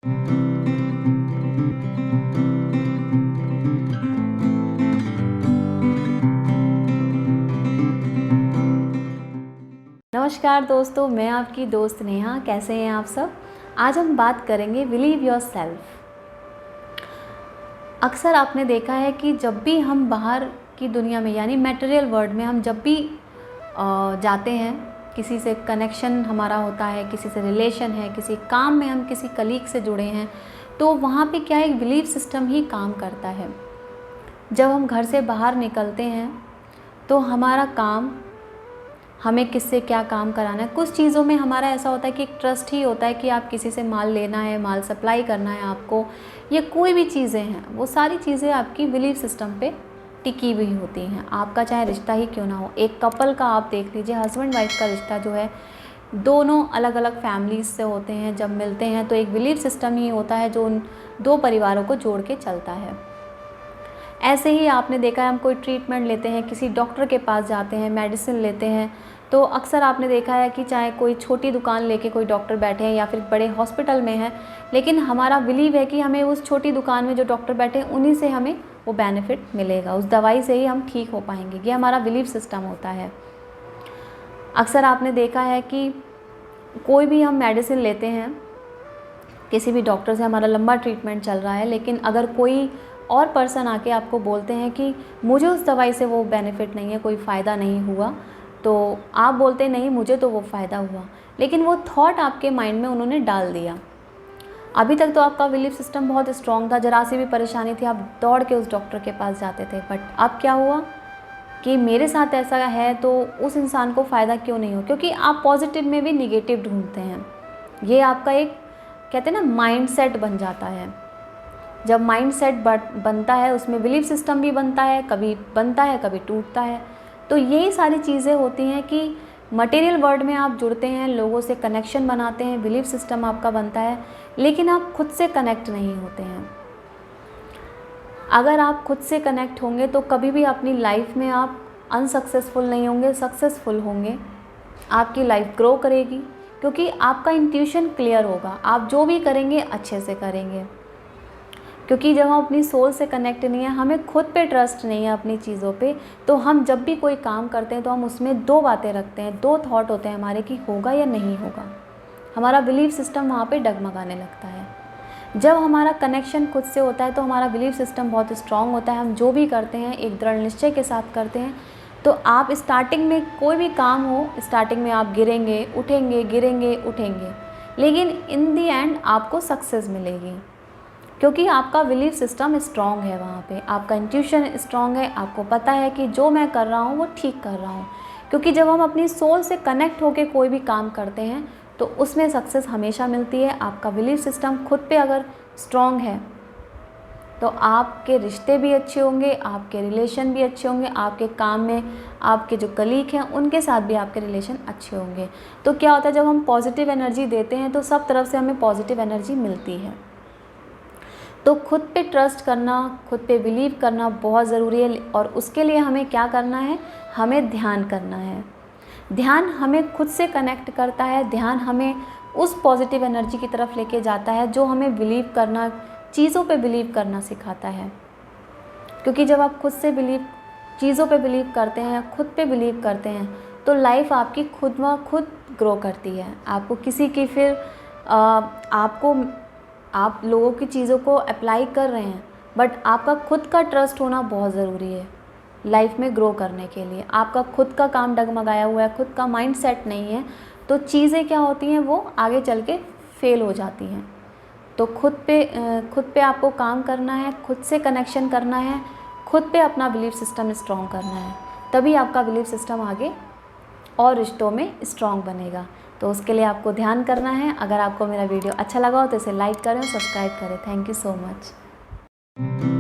नमस्कार दोस्तों, मैं आपकी दोस्त नेहा। कैसे हैं आप सब? आज हम बात करेंगे बिलीव योर सेल्फ। अक्सर आपने देखा है कि जब भी हम बाहर की दुनिया में यानी मटेरियल वर्ल्ड में हम जब भी जाते हैं, किसी से कनेक्शन हमारा होता है, किसी से रिलेशन है, किसी काम में हम किसी कलीग से जुड़े हैं, तो वहाँ पे क्या एक बिलीव सिस्टम ही काम करता है। जब हम घर से बाहर निकलते हैं तो हमारा काम, हमें किससे क्या काम कराना है, कुछ चीज़ों में हमारा ऐसा होता है कि एक ट्रस्ट ही होता है कि आप किसी से माल लेना है, माल सप्लाई करना है आपको, या कोई भी चीज़ें हैं, वो सारी चीज़ें आपकी बिलीव सिस्टम पे टिकी हुई होती हैं। आपका चाहे रिश्ता ही क्यों ना हो, एक कपल का आप देख लीजिए, हस्बैंड वाइफ का रिश्ता जो है, दोनों अलग अलग फैमिलीज से होते हैं, जब मिलते हैं तो एक बिलीव सिस्टम ही होता है जो उन दो परिवारों को जोड़ के चलता है। ऐसे ही आपने देखा है, हम कोई ट्रीटमेंट लेते हैं, किसी डॉक्टर के पास जाते हैं, मेडिसिन लेते हैं, तो अक्सर आपने देखा है कि चाहे कोई छोटी दुकान लेके कोई डॉक्टर बैठे हैं या फिर बड़े हॉस्पिटल में है, लेकिन हमारा बिलीव है कि हमें उस छोटी दुकान में जो डॉक्टर बैठे हैं उन्हीं से हमें वो बेनिफिट मिलेगा, उस दवाई से ही हम ठीक हो पाएंगे। ये हमारा बिलीव सिस्टम होता है। अक्सर आपने देखा है कि कोई भी हम मेडिसिन लेते हैं, किसी भी डॉक्टर से हमारा लंबा ट्रीटमेंट चल रहा है, लेकिन अगर कोई और पर्सन आके आपको बोलते हैं कि मुझे उस दवाई से वो बेनिफिट नहीं है, कोई फ़ायदा नहीं हुआ, तो आप बोलते नहीं मुझे तो वो फ़ायदा हुआ, लेकिन वो थॉट आपके माइंड में उन्होंने डाल दिया। अभी तक तो आपका बिलीफ सिस्टम बहुत स्ट्रॉन्ग था, ज़रा सी भी परेशानी थी आप दौड़ के उस डॉक्टर के पास जाते थे, बट अब क्या हुआ कि मेरे साथ ऐसा है तो उस इंसान को फ़ायदा क्यों नहीं हो, क्योंकि आप पॉजिटिव में भी निगेटिव ढूंढते हैं। ये आपका एक, कहते हैं ना, माइंड सेट बन जाता है। जब माइंड सेट बनता है, उसमें बिलीफ सिस्टम भी बनता है, कभी बनता है कभी टूटता है। तो यही सारी चीज़ें होती हैं कि मटेरियल वर्ल्ड में आप जुड़ते हैं, लोगों से कनेक्शन बनाते हैं, बिलीफ सिस्टम आपका बनता है, लेकिन आप खुद से कनेक्ट नहीं होते हैं। अगर आप खुद से कनेक्ट होंगे तो कभी भी अपनी लाइफ में आप अनसक्सेसफुल नहीं होंगे, सक्सेसफुल होंगे। आपकी लाइफ ग्रो करेगी, क्योंकि आपका इंट्यूशन क्लियर होगा, आप जो भी करेंगे अच्छे से करेंगे। क्योंकि जब हम अपनी सोल से कनेक्ट नहीं है, हमें खुद पे ट्रस्ट नहीं है अपनी चीज़ों पे, तो हम जब भी कोई काम करते हैं तो हम उसमें दो बातें रखते हैं, दो थॉट होते हैं हमारे कि होगा या नहीं होगा। हमारा बिलीफ सिस्टम वहाँ पे डगमगाने लगता है। जब हमारा कनेक्शन खुद से होता है तो हमारा बिलीफ सिस्टम बहुत स्ट्रांग होता है। हम जो भी करते हैं एक दृढ़ निश्चय के साथ करते हैं। तो आप स्टार्टिंग में कोई भी काम हो, स्टार्टिंग में आप गिरेंगे उठेंगे, गिरेंगे उठेंगे, लेकिन इन दी एंड आपको सक्सेस मिलेगी, क्योंकि आपका बिलीफ सिस्टम स्ट्रांग है। वहाँ पे आपका इंट्यूशन स्ट्रांग है, आपको पता है कि जो मैं कर रहा हूँ वो ठीक कर रहा हूँ। क्योंकि जब हम अपनी सोल से कनेक्ट होकर कोई भी काम करते हैं तो उसमें सक्सेस हमेशा मिलती है। आपका बिलीफ सिस्टम खुद पे अगर स्ट्रांग है तो आपके रिश्ते भी अच्छे होंगे, आपके रिलेशन भी अच्छे होंगे, आपके काम में आपके जो कलीग हैं उनके साथ भी आपके रिलेशन अच्छे होंगे। तो क्या होता है, जब हम पॉजिटिव एनर्जी देते हैं तो सब तरफ से हमें पॉजिटिव एनर्जी मिलती है। तो खुद पे ट्रस्ट करना, खुद पे बिलीव करना बहुत ज़रूरी है। और उसके लिए हमें क्या करना है, हमें ध्यान करना है। ध्यान हमें खुद से कनेक्ट करता है, ध्यान हमें उस पॉजिटिव एनर्जी की तरफ लेके जाता है जो हमें बिलीव करना, चीज़ों पे बिलीव करना सिखाता है। क्योंकि जब आप खुद से चीज़ों पे बिलीव करते हैं, खुद पे बिलीव करते हैं, तो लाइफ आपकी खुद ब खुद ग्रो करती है। आपको किसी की फिर आप लोगों की चीज़ों को अप्लाई कर रहे हैं, बट आपका खुद का ट्रस्ट होना बहुत ज़रूरी है लाइफ में ग्रो करने के लिए। आपका खुद का काम डगमगाया हुआ है, खुद का माइंड सेट नहीं है, तो चीज़ें क्या होती हैं, वो आगे चल के फेल हो जाती हैं। तो खुद पे आपको काम करना है, खुद से कनेक्शन करना है, खुद पे अपना बिलीफ सिस्टम स्ट्रॉन्ग करना है, तभी आपका बिलीफ सिस्टम आगे और रिश्तों में स्ट्रॉन्ग बनेगा। तो उसके लिए आपको ध्यान करना है। अगर आपको मेरा वीडियो अच्छा लगा हो तो इसे लाइक करें, सब्सक्राइब करें। Thank you so much.